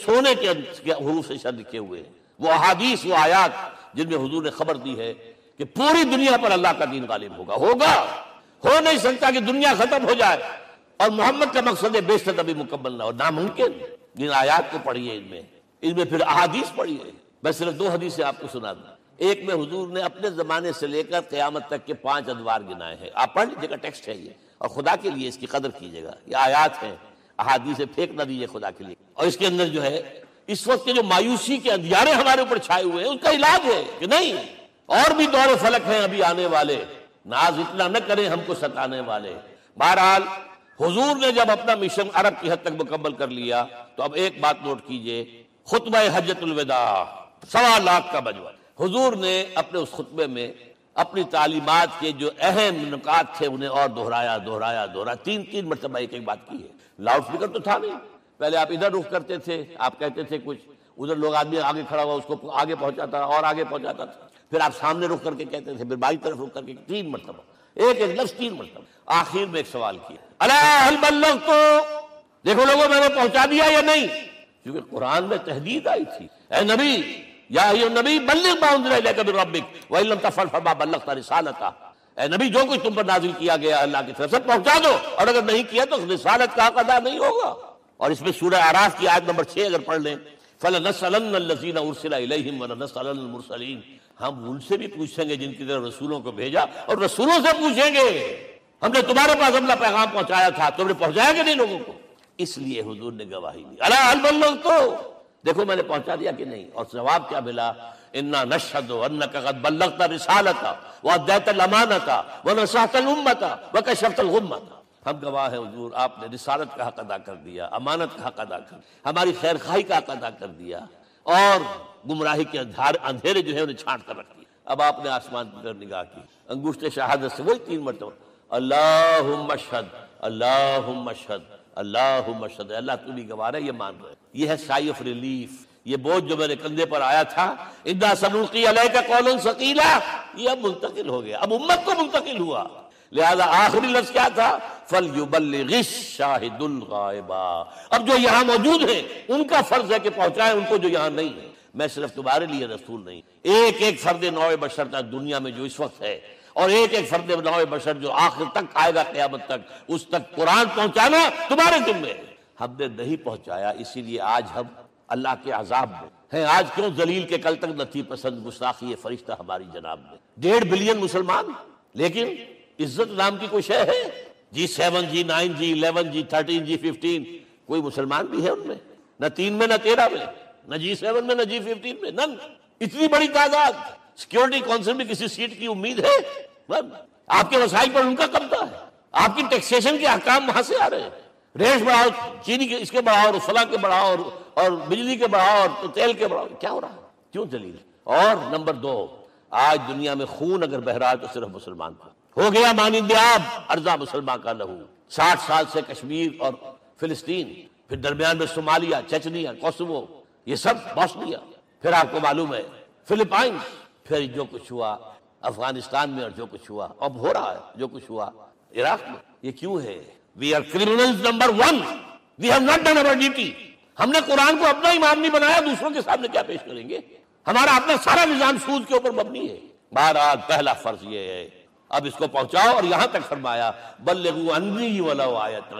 سونے کے حروف سے شر لکھے ہوئے ہیں، وہ احادیث، وہ آیات جن میں حضور نے خبر دی ہے کہ پوری دنیا پر اللہ کا دین غالب ہوگا۔ ہو نہیں سکتا کہ دنیا ختم ہو جائے اور محمد کا مقصد بیشتر ابھی مکمل نہ ہو، ناممکن۔ جن آیات کو پڑھیے، ان میں پھر احادیث پڑھیے۔ میں صرف 2 حدیثیں آپ کو سنا دوں۔ ایک میں حضور نے اپنے زمانے سے لے کر قیامت تک کے 5 ادوار گنائے ہیں، آپ پڑھ لیجیے گا، ٹیکسٹ ہے یہ، اور خدا کے لیے اس کی قدر کیجیے گا، یہ آیات ہیں، احادیث سے پھینک نہ دیجیے خدا کے لیے۔ اور اس کے اندر جو ہے اس وقت کے جو مایوسی کے اندھیارے ہمارے اوپر چھائے ہوئے ہیں، اس کا علاج ہے کہ نہیں، اور بھی دور فلک ہیں ابھی آنے والے، ناز اتنا نہ کریں ہم کو ستانے والے۔ بہرحال حضور نے جب اپنا مشن عرب کی حد تک مکمل کر لیا تو اب ایک بات نوٹ کیجئے، خطبہ حجۃ الوداع 1.25 لاکھ کا مجمع، حضور نے اپنے اس خطبے میں اپنی تعلیمات کے جو اہم نکات تھے انہیں اور دہرایا 3 مرتبہ ایک بات کی ہے۔ لاؤڈ اسپیکر تو تھا نہیں، پہلے آپ ادھر رخ کرتے تھے، آپ کہتے تھے کچھ، ادھر لوگ آدمی آگے کھڑا ہوا اس کو آگے پہنچاتا اور آگے پہنچاتا تھا، پھر آپ سامنے رخ کر کے کہتے تھے، پھر بائیں طرف رخ کر کے 3 مرتبہ ایک لفظ 3 مرتبہ۔ آخر میں ایک سوال کیا، الا هل بلغت، دیکھو لوگوں میں نے پہنچا دیا یا نہیں، کیونکہ قرآن میں تحدید آئی تھی، اے نبی یا ایھا النبی بلغ ما انزل الیک من ربک وان لم تفعل فما بلغت رسالتہ، اے نبی جو کچھ تم پر نازل کیا گیا اللہ کی طرف سے پہنچا دو، اور اگر نہیں کیا تو رسالت کا حق ادا نہیں ہوگا۔ اور اس میں سورہ اعراف کی آیت نمبر 6 اگر پڑھ لیں، فَلَنَسْأَلَنَّ الَّذِينَ أُرْسِلَ إِلَيْهِمْ وَلَنَسْأَلَنَّ الْمُرْسَلِينَ، ہم ان سے بھی پوچھیں گے جن کی طرف رسولوں کو بھیجا، اور رسولوں سے پوچھیں گے ہم نے تمہارے پاس اپنا پیغام پہنچایا تھا، تم نے پہنچایا کہ نہیں لوگوں کو؟ اس لیے حضور نے گواہی دی، الا هل بلغت، دیکھو میں نے پہنچا دیا کہ نہیں؟ اور جواب کیا ملا؟ انا نشهد انك قد بلغت رسالتہ واديت الامانۃ ونصحت الامۃ وكشفت الغمۃ، ہم گواہ ہیں حضور آپ نے رسالت کا حق ادا کر دیا، امانت کا حق ادا کر دیا، ہماری خیر خواہی کا حق ادا کر دیا، اور گمراہی کے اندھیرے جو ہے انہیں چھانٹ کر رکھ دیا۔ اب آپ نے آسمان کی طرف نگاہ کی، انگشت شہادت سے وہی 3 مرتبہ، اللہم اشہد اللہم اشہد اللہم اشہد، اللہ تو بھی گواہ ہے، یہ مان رہے۔ یہ ہے سائی آف ریلیف، یہ بوجھ جو میرے کندھے پر آیا تھا، انا سنلقی علیک قولا ثقیلا، یہ اب منتقل ہو گیا، اب امت کو منتقل ہوا۔ لہذا آخری لفظ کیا تھا؟ فَلْيُبَلِّغِ الشَّاهِدُ الْغَائِبَ، اب جو یہاں موجود ہیں ان کا فرض ہے کہ پہنچائیں ان کو جو یہاں نہیں ہے۔ میں صرف تمہارے لیے رسول نہیں، ایک فرد نوع بشر تک دنیا میں جو اس وقت ہے، اور ایک فرد نوع بشر جو آخر تک آئے گا قیامت تک، اس تک قرآن پہنچانا تمہارے ذمہ ہے۔ ہم نے نہیں پہنچایا، اسی لیے آج ہم اللہ کے عذاب میں ہیں۔ آج کیوں ذلیل کے کل تک نتی پسند گستاخی فرشتہ ہماری جناب میں، 1.5 بلین مسلمان، لیکن عزت نام کی کوئی شے ہے؟ G7 G9 G11 G13 G15 کوئی مسلمان بھی ہے ان میں؟ نہ 3 میں، نہ 13 میں، نہ G7 میں، نہ G15 میں، نہ اتنی بڑی تعداد۔ سیکیورٹی کونسل میں کسی سیٹ کی امید ہے؟ آپ کے وسائل پر ان کا قبضہ ہے، آپ کی ٹیکسیشن کے احکام وہاں سے آ رہے ہیں، ریٹ بڑھاؤ، چینی کے اس کے بڑھاؤ، اور فلاں کے بڑھاؤ، اور بجلی کے بڑھاؤ، اور تیل کے بڑھاؤ، کیا ہو رہا ہے؟ کیوں ذلیل؟ اور نمبر 2، آج دنیا میں خون اگر بہ رہا ہے تو صرف مسلمان کا ہو گیا، مانند آب ارضا مسلمان کا لہو۔ 60 سال سے کشمیر اور فلسطین، پھر درمیان میں صومالیہ، چچنیا، کوسوو، یہ سب بوسنیا، پھر آپ کو معلوم ہے فلپائنز، پھر جو کچھ ہوا افغانستان میں، اور جو کچھ ہوا اب ہو رہا ہے، جو کچھ ہوا عراق میں۔ یہ کیوں ہے؟ We are criminals number 1، we have not done our duty۔ ہم نے قرآن کو اپنا امام نہیں بنایا، دوسروں کے سامنے کیا پیش کریں گے؟ ہمارا اپنا سارا نظام سود کے اوپر مبنی ہے۔ بہرحال پہلا فرض یہ ہے، اب اس کو پہنچاؤ، اور یہاں تک فرمایا بلغوا عنی ولو آیۃ،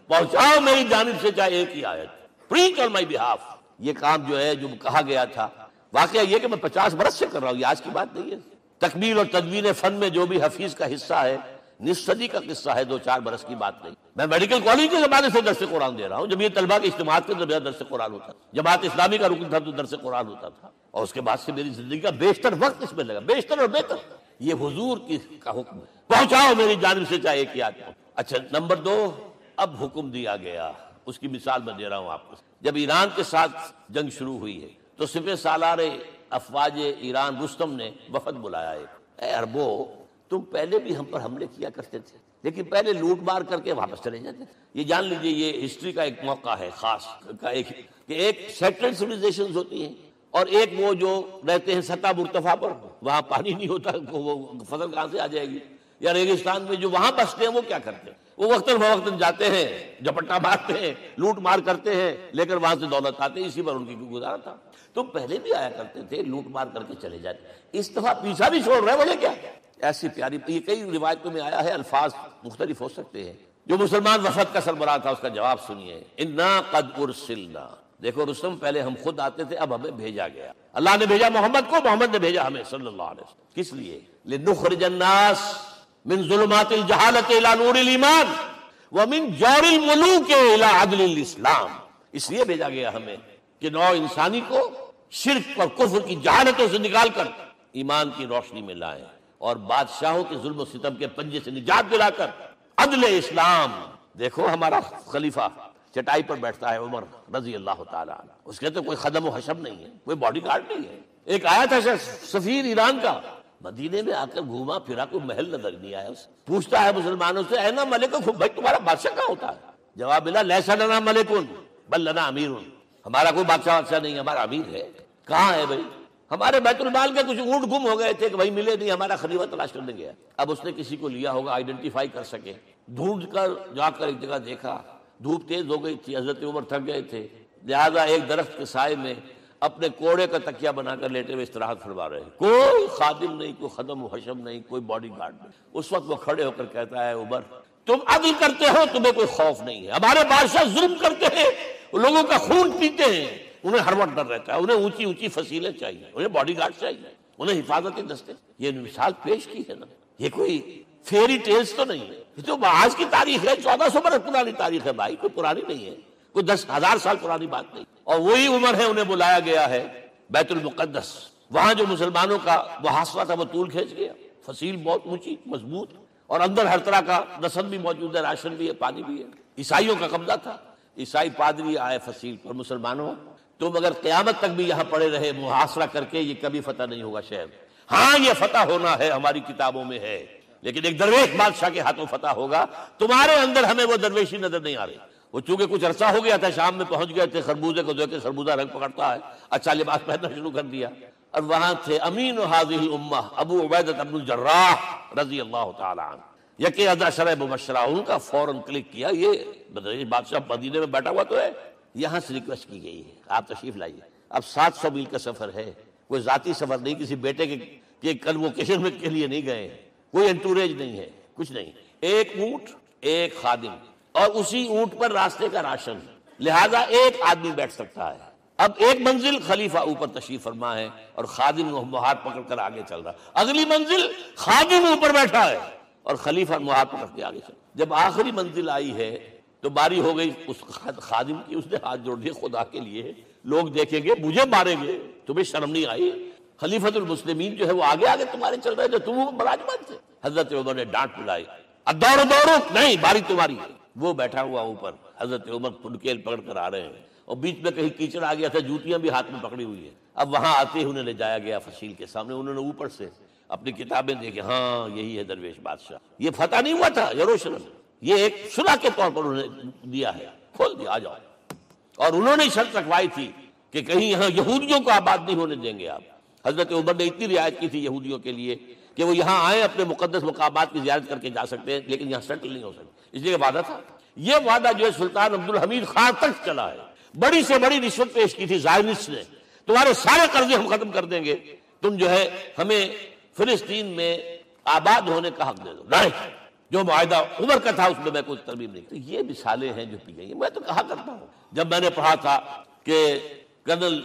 پہنچاؤ میری جانب سے چاہے ایک ہی آیت، preach on my behalf۔ یہ کام جو ہے جو کہا گیا تھا، واقعہ یہ کہ میں 50 برس سے کر رہا ہوں، یہ آج کی بات نہیں ہے۔ تکمیل اور تدوین فن میں جو بھی حفیظ کا حصہ ہے، نصف صدی کا قصہ ہے، 2-4 برس کی بات نہیں۔ میں میڈیکل کالج کے زمانے سے درس قرآن دے رہا ہوں، جب یہ طلبہ کے اجتماعات کے درمیان درس قرآن ہوتا تھا، جماعت اسلامی کا رکن تھا تو درس قرآن ہوتا تھا، اور اس کے بعد سے میری زندگی کا بیشتر وقت اس میں لگا، بیشتر اور بہتر۔ یہ حضور کا حکم ہے، پہنچاؤ میری جانب سے چاہے ایک ہی آیت۔ اچھا نمبر 2، اب حکم دیا گیا، اس کی مثال میں دے رہا ہوں آپ کو۔ جب ایران کے ساتھ جنگ شروع ہوئی ہے تو سپہ سالار افواج ایران رستم نے وفد بلایا ہے، اے عربو تم پہلے بھی ہم پر حملے کیا کرتے تھے، لیکن پہلے لوٹ مار کر کے واپس چلے جاتے تھے۔ یہ جان لیجئے یہ ہسٹری کا ایک موقع ہے خاص کا، ایک سیٹلڈ سویلائزیشنز ہوتی ہیں، اور ایک وہ جو رہتے ہیں سطح مرتفع پر، وہاں پانی نہیں ہوتا، وہ فصل کہاں سے آ جائے گی، یا ریگستان میں جو وہاں بستے ہیں وہ کیا کرتے ہیں؟ وہ وقتاً فوقتاً جاتے ہیں، جھپٹا مارتے ہیں، لوٹ مار کرتے ہیں، لے کر وہاں سے دولت آتے ہیں، اسی پر ان کی گزارا تھا۔ تو پہلے بھی آیا کرتے تھے، لوٹ مار کر کے چلے جاتے، اس دفعہ پیچھا بھی چھوڑ رہے ہیں، وجہ کیا؟ ایسی پیاری، یہ کئی روایتوں میں آیا ہے، الفاظ مختلف ہو سکتے ہیں۔ جو مسلمان وفد کا سربراہ تھا اس کا جواب سنیے، انا قد ارسلنا، دیکھو رستم پہلے ہم خود آتے تھے، اب ہمیں بھیجا گیا، اللہ نے بھیجا محمد کو، محمد نے بھیجا ہمیں صلی اللہ علیہ وسلم، کس لیے؟ لنخرج الناس من ظلمات الجہالۃ الی نور الایمان ومن جور الملوک الی عدل الاسلام، اس لیے بھیجا گیا ہمیں کہ نوع انسانی کو شرک اور کفر کی جہالتوں سے نکال کر ایمان کی روشنی میں لائیں، اور بادشاہوں کے ظلم و ستم کے پنجے سے نجات دلا کر عدل اسلام۔ دیکھو ہمارا خلیفہ چٹائی پر بیٹھتا ہے عمر رضی اللہ تعالیٰ عنہ، اس کے تو کوئی خدم و حشم نہیں ہے، کوئی باڈی گارڈ نہیں ہے۔ ایک آیا تھا سفیر ایران کا، مدینے میں آ کر گھوما پھرا، کوئی محل نظر نہیں آیا اسے، پوچھتا ہے مسلمانوں سے اینا ملککم، بھائی تمہارا بادشاہ کہاں ہوتا ہے؟ جواب ملا لیس لنا ملکن بل لنا امیر، ہمارا کوئی بادشاہ نہیں، ہمارا امیر ہے۔ کہاں ہے بھائی؟ ہمارے بیت المال کے کچھ اونٹ گم ہو گئے تھے کہ بھائی ملے نہیں، ہمارا خلیفہ تلاش کرنے گیا۔ اب اس نے کسی کو لیا ہوگا آئیڈینٹیفائی کر سکے، ڈھونڈ کر جا کر ایک جگہ دیکھا، دھوپ تیز ہو گئی تھی، حضرت عمر تھک گئے تھے، لہذا ایک درخت کے سائے میں اپنے کوڑے کا تکیہ بنا کر لیٹے ہوئے استراحت فرما رہے ہیں، کوئی خادم نہیں، کوئی خدم و حشم نہیں، کوئی باڈی گارڈ نہیں۔ اس وقت وہ کھڑے ہو کر کہتا ہے عمر تم عدل کرتے ہو، تمہیں کوئی خوف نہیں ہے، ہمارے بادشاہ ظلم کرتے ہیں، لوگوں کا خون پیتے ہیں، انہیں ہر وقت ڈر رہتا ہے، انہیں اونچی اونچی فصیلیں چاہیے، انہیں باڈی گارڈ چاہیے، انہیں حفاظتی دستے۔ یہ مثال پیش کی ہے نا، یہ کوئی فیری ٹیلز تو نہیں ہے، یہ تو آج کی تاریخ ہے، 1400 برس پرانی تاریخ ہے بھائی، کوئی پرانی نہیں ہے، کوئی 10,000 سال پرانی بات نہیں۔ اور وہی عمر ہے، انہیں بلایا گیا ہے بیت المقدس، وہاں جو مسلمانوں کا محاصرہ تھا وہ طول کھینچ گیا، فصیل بہت اونچی مضبوط، اور اندر ہر طرح کا رسد بھی موجود ہے، راشن بھی ہے، پانی بھی ہے، عیسائیوں کا قبضہ تھا۔ عیسائی پادری آئے فصیل پر، مسلمانوں تم اگر قیامت تک بھی یہاں پڑے رہے محاصرہ کر کے، یہ کبھی فتح نہیں ہوگا شہر، ہاں یہ فتح ہونا ہے، ہماری کتابوں میں ہے، لیکن ایک درویش بادشاہ کے ہاتھوں فتح ہوگا، تمہارے اندر ہمیں وہ درویشی نظر نہیں آ رہی۔ وہ چونکہ کچھ عرصہ ہو گیا تھا، شام میں پہنچ گئے تھے، خربوزے کو دیکھ کے خربوزہ رنگ پکڑتا ہے، اچھا لباس پہننا شروع کر دیا، اور وہاں تھے امین هذه الامہ ابو عبیدہ بن الجراح رضی اللہ تعالی عنہ، یکی عشرہ مبشرہ، ان کا فوراً کلک کیا، یہ درویش بادشاہ مدینے میں بیٹھا ہوا تو ہے، یہاں سے ریکویسٹ کی گئی ہے آپ تشریف لائیے۔ اب 700 میل کا سفر ہے، کوئی ذاتی سفر نہیں، کسی بیٹے کے کنووکیشن میں کے لیے نہیں گئے، کوئی انٹوریج نہیں ہے، کچھ نہیں، ایک اونٹ، ایک خادم، اور اسی اونٹ پر راستے کا راشن، لہذا ایک آدمی بیٹھ سکتا ہے۔ اب ایک منزل خلیفہ اوپر تشریف فرما ہے اور خادم مہار پکڑ کر آگے چل رہا، اگلی منزل خادم اوپر بیٹھا ہے اور خلیفہ مہار پکڑ کے آگے چل رہا۔ جب آخری منزل آئی ہے تو باری ہو گئی اس خادم کی، اس نے ہاتھ جوڑ دیے، خدا کے لیے لوگ دیکھیں گے، مجھے ماریں گے، تمہیں شرم نہیں آئی؟ خلیفۃ المسلمین جو ہے وہ آگے آگے تمہارے چل رہے جو تم براجمان تھے۔ حضرت عمر نے ڈانٹ پلائی، اب دوڑو دوڑو، نہیں باری تمہاری ہے۔ وہ بیٹھا ہوا اوپر، حضرت عمر پنکیل پکڑ کر آ رہے ہیں، اور بیچ میں کہیں کیچڑ آ گیا تھا، جوتیاں بھی ہاتھ میں پکڑی ہوئی ہیں۔ اب وہاں آتے ہی انہیں لے جایا گیا فصیل کے سامنے، انہوں نے اوپر سے اپنی کتابیں دیکھی، ہاں یہی ہے درویش بادشاہ، یہ فتح نہیں ہوا تھا یروشلم، یہ ایک صلح کے طور پر انہوں نے دیا ہے، کھول دیا، آ جاؤ۔ اور انہوں نے شرط رکھوائی تھی کہ کہیں یہاں یہودیوں کو آباد نہیں ہونے دیں گے آپ۔ حضرت عمر نے اتنی رعایت کی تھی یہودیوں کے لیے کہ وہ یہاں آئیں، اپنے مقدس مقامات کی زیارت کر کے جا سکتے ہیں، لیکن یہاں سیٹل نہیں ہو سکتے، اس لیے وعدہ تھا۔ یہ وعدہ جو ہے سلطان عبدالحمید خان تک چلا ہے، بڑی سے بڑی رشوت پیش کی تھی زائنسٹ نے، تمہارے سارے قرضے ہم ختم کر دیں گے، تم جو ہے ہمیں فلسطین میں آباد ہونے کا حق دے دو۔ نہیں، جو معاہدہ عمر کا تھا اس میں کوئی ترمیم نہیں کی۔ یہ مثالیں ہیں جو پی گئی ہیں۔ میں تو کہا کرتا ہوں، جب میں نے پڑھا تھا کہ کرنل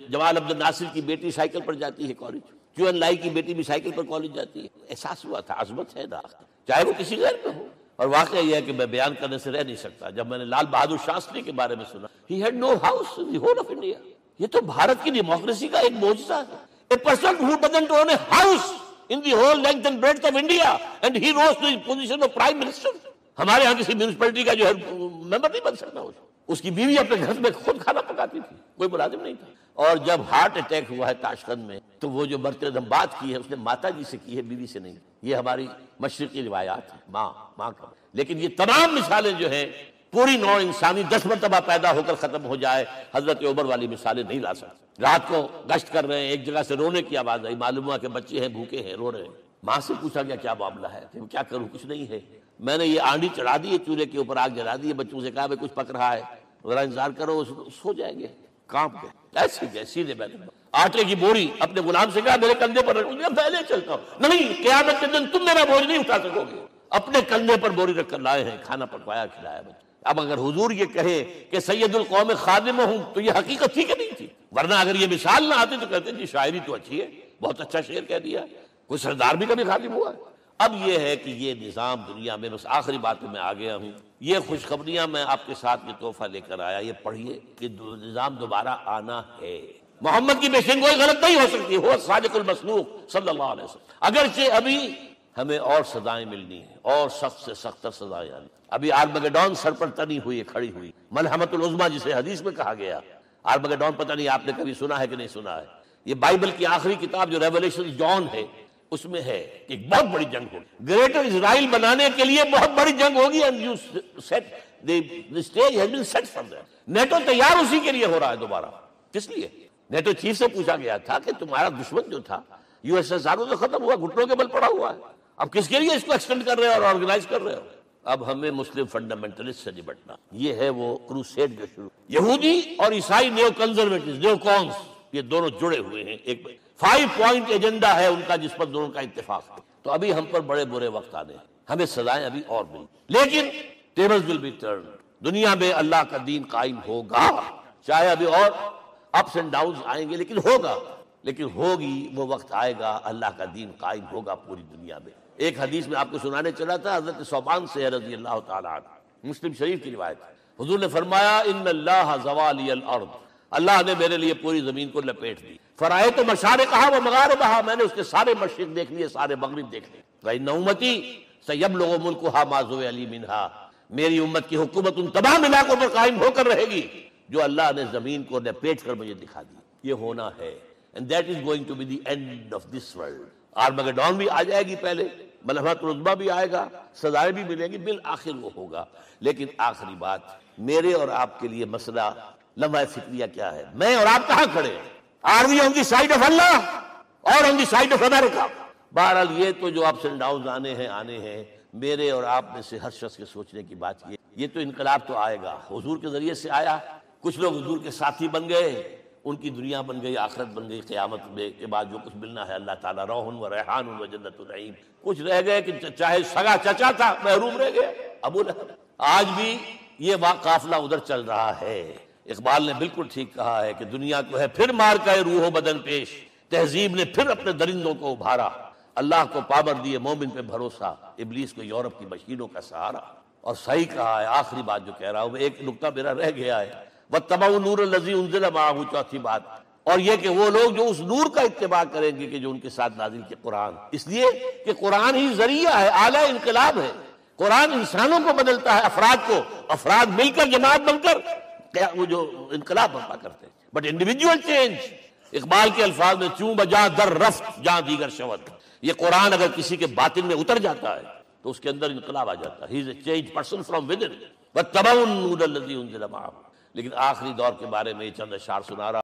جمال عبد الناصر کی بیٹی سائیکل پر جاتی ہے کالج، چون لائی کی بیٹی بھی سائیکل پر کالج جاتی ہے، احساس ہوا تھا عظمت ہے نا، چاہے وہ کسی غیر میں ہو۔ اور واقعہ یہ ہے کہ میں بیان کرنے سے رہ نہیں سکتا، جب میں نے لال بہادر شاستری کے بارے میں سنا، he had no house in the whole of India، یہ تو بھارت کی ڈیموکریسی کا ایک معجزہ ہے۔ A person who doesn't own a house in the whole length and breadth of India and he rose to the position of prime minister۔ ہمارے ہاں کسی میونسپلٹی کا جو ہے ممبر نہیں بن سکتا، اس کی بیوی اپنے گھر میں خود کھانا پکاتی تھی، کوئی ملازم نہیں تھا۔ اور جب ہارٹ اٹیک ہوا ہے تاشقند میں، تو وہ جو مرتے دم بات کی ہے اس نے ماتا جی سے کی ہے، بیوی سے نہیں۔ یہ ہماری مشرقی روایات ہیں، ماں کا۔ لیکن یہ تمام مثالیں جو ہیں، پوری نوع انسانی 10 مرتبہ پیدا ہو کر ختم ہو جائے، حضرت عمر والی مثالیں نہیں لا سکتے۔ رات کو گشت کر رہے ہیں، ایک جگہ سے رونے کی آواز آئی، معلوم ہوا کہ بچے ہیں، بھوکے ہیں، رو رہے ہیں۔ ماں سے پوچھا گیا کیا معاملہ ہے؟ کہ کیا کروں، کچھ نہیں ہے، میں نے یہ آنڈی چڑھا دی ہے، چولہے کے اوپر آگ جلا دی ہے، بچوں سے کہا بھائی کچھ پک رہا ہے، ذرا انتظار کرو، سو جائیں گے، کانپ گئے، ایسے گئے سیدھے بیٹھے۔ آٹے کی بوری اپنے غلام سے کہا میرے کندھے پر رکھ، پہلے چلتا ہوں، نہیں قیامت کے دن تم میرا بوجھ نہیں اٹھا سکو گے، اپنے کندھے پر بوری رکھ کر لائے ہیں، کھانا پکوایا کھلایا بچے۔ اب اگر حضور یہ کہے کہ سید القوم خادم ہوں تو یہ حقیقت تھی کہ نہیں تھی؟ ورنہ اگر یہ مثال نہ آتی تو کہتے جی شاعری تو اچھی ہے، بہت اچھا شعر کہہ دیا، کوئی سردار بھی کبھی خادم ہوا ہے۔ اب یہ ہے کہ یہ نظام دنیا میں، بس آخری بات میں آ گیا ہوں، یہ خوشخبریاں میں آپ کے ساتھ یہ تحفہ لے کر آیا، یہ پڑھیے کہ نظام دوبارہ آنا ہے۔ محمد کی پیشن گوئی غلط نہیں ہو سکتی، وہ صادق المصدوق صلی اللہ علیہ وسلم۔ اگرچہ ابھی ہمیں اور سزائیں ملنی ہیں، اور سخت سے سختر سزائیں آنی۔ ابھی آرمگڈون سر پر تنی ہوئی ہے، کھڑی ہوئی، ملحمۃ العظمیٰ جسے حدیث میں کہا گیا۔ آرمگڈون پتہ نہیں آپ نے کبھی سنا ہے کہ نہیں سنا ہے؟ یہ بائبل کی آخری کتاب جو ریولیشن جان ہے اس میں ہے کہ ایک بہت بڑی جنگ ہوگی، گریٹر اسرائیل بنانے کے لیے بہت بڑی جنگ ہوگی، and you set the stage has been set for that۔ NATO تیار اسی کے لیے ہو رہا ہے دوبارہ۔ کس لیے؟ نیٹو چیف سے پوچھا گیا تھا کہ تمہارا دشمن جو تھا یو ایس ایس آر تو ختم ہوا، گھٹنوں کے بل پڑا ہوا ہے، اب کس کے لیے اس کو ایکسٹینڈ کر رہے ہو اور آرگنائز کر رہے ہو؟ اب ہمیں مسلم فنڈامنٹلسٹ سے نپٹنا، یہ ہے وہ کروسیڈ جو شروع۔ یہودی اور عیسائی نیو کنزرویٹوز، نیو کونس، یہ دونوں جڑے ہوئے ہیں، ایک 5 پوائنٹ ایجنڈا ہے ان کا جس پر دونوں کا اتفاق ہے۔ تو ابھی ہم پر بڑے برے وقت آنے ہیں، ہمیں سزائیں ابھی اور ملیں، لیکن ٹیبلز ول بی ٹرن، دنیا میں اللہ کا دین قائم ہوگا، چاہے ابھی اور اپس اینڈ ڈاؤنز آئیں گے، لیکن ہوگا، لیکن ہوگی، وہ وقت آئے گا اللہ کا دین قائم ہوگا پوری دنیا میں۔ ایک حدیث میں آپ کو سنانے چلا تھا، حضرت ثوبان سے رضی اللہ تعالیٰ عنہ، مسلم شریف کی روایت ہے، حضور نے فرمایا ان اللہ زوالی الارض، اللہ نے میرے لیے پوری زمین کو لپیٹ دی، فرائے تو مشارقہا و مغاربہا، میں نے اس کے سارے مشرق دیکھ لیے، سارے مغرب دیکھ لیے، وَإِنَّ أُمَّتِي سَيَبْلُغُ مُلْكُهَا مَا زُوِّيَ لِي مِنْهَا، میری امت کی حکومت ان تمام علاقوں پر قائم ہو کر رہے گی جو اللہ نے زمین کو لپیٹ کر مجھے دکھا دی، یہ ہونا ہے، and that is going to be the end of this world۔ Armageddon بھی آ جائے گی پہلے، ملحمۃ العظمیٰ بھی آئے گا، سزائیں بھی ملیں گی، بالآخر وہ ہوگا۔ لیکن آخری بات، میرے اور آپ کے لیے مسئلہ لمحہ فکریہ کیا ہے؟ میں اور آپ کہاں کھڑے ہیں؟ Are we on the side of Allah اور on the side of America? بہرحال یہ تو جو اپس اینڈ ڈاؤنز آنے ہیں، میرے اور آپ میں سے ہر شخص کے سوچنے کی بات یہ تو انقلاب تو آئے گا، حضور کے ذریعے سے آیا، کچھ لوگ حضور کے ساتھی بن گئے، ان کی دنیا بن گئی، آخرت بن گئی، قیامت میں کے بعد جو کچھ ملنا ہے اللہ تعالیٰ روح و ریحان و جنت النعیم، کچھ رہ گئے کہ چاہے سگا چچا تھا محروم رہ گئے، ابو لہب۔ آج بھی یہ قافلہ ادھر چل رہا ہے۔ اقبال نے بالکل ٹھیک کہا ہے کہ دنیا کو ہے پھر مار کا روح و بدن پیش، تہذیب نے پھر اپنے درندوں کو ابھارا، اللہ کو پابر دیے مومن پہ بھروسہ، ابلیس کو یورپ کی مشینوں کا سہارا۔ اور صحیح کہا ہے، آخری بات جو کہہ رہا ہوں، ایک نقطہ میرا رہ گیا ہے، وَاتَّبَعُوا النُّورَ الَّذِي أُنزِلَ مَعَهُ، چوتھی بات، اور یہ کہ وہ لوگ جو اس نور کا اتباع کریں گے کہ جو ان کے ساتھ نازل کے قرآن، اس لیے کہ قرآن ہی ذریعہ ہے، آلہ انقلاب ہے، قرآن انسانوں کو بدلتا ہے، افراد کو، افراد مل کر جماعت بن کر وہ جو انقلاب برپا کرتے ہیں، بٹ انڈیویجول چینج، اقبال کے الفاظ میں چوں بجا در رفت جہاں دیگر شود، یہ قرآن اگر کسی کے باطن میں اتر جاتا ہے تو اس کے اندر انقلاب آ جاتا ہے، he is a change person from within, وَاتَّبَعُوا النُّورَ الَّذِي أُنزِلَ مَعَهُ۔ لیکن آخری دور کے بارے میں یہ چند اشعار سنا رہا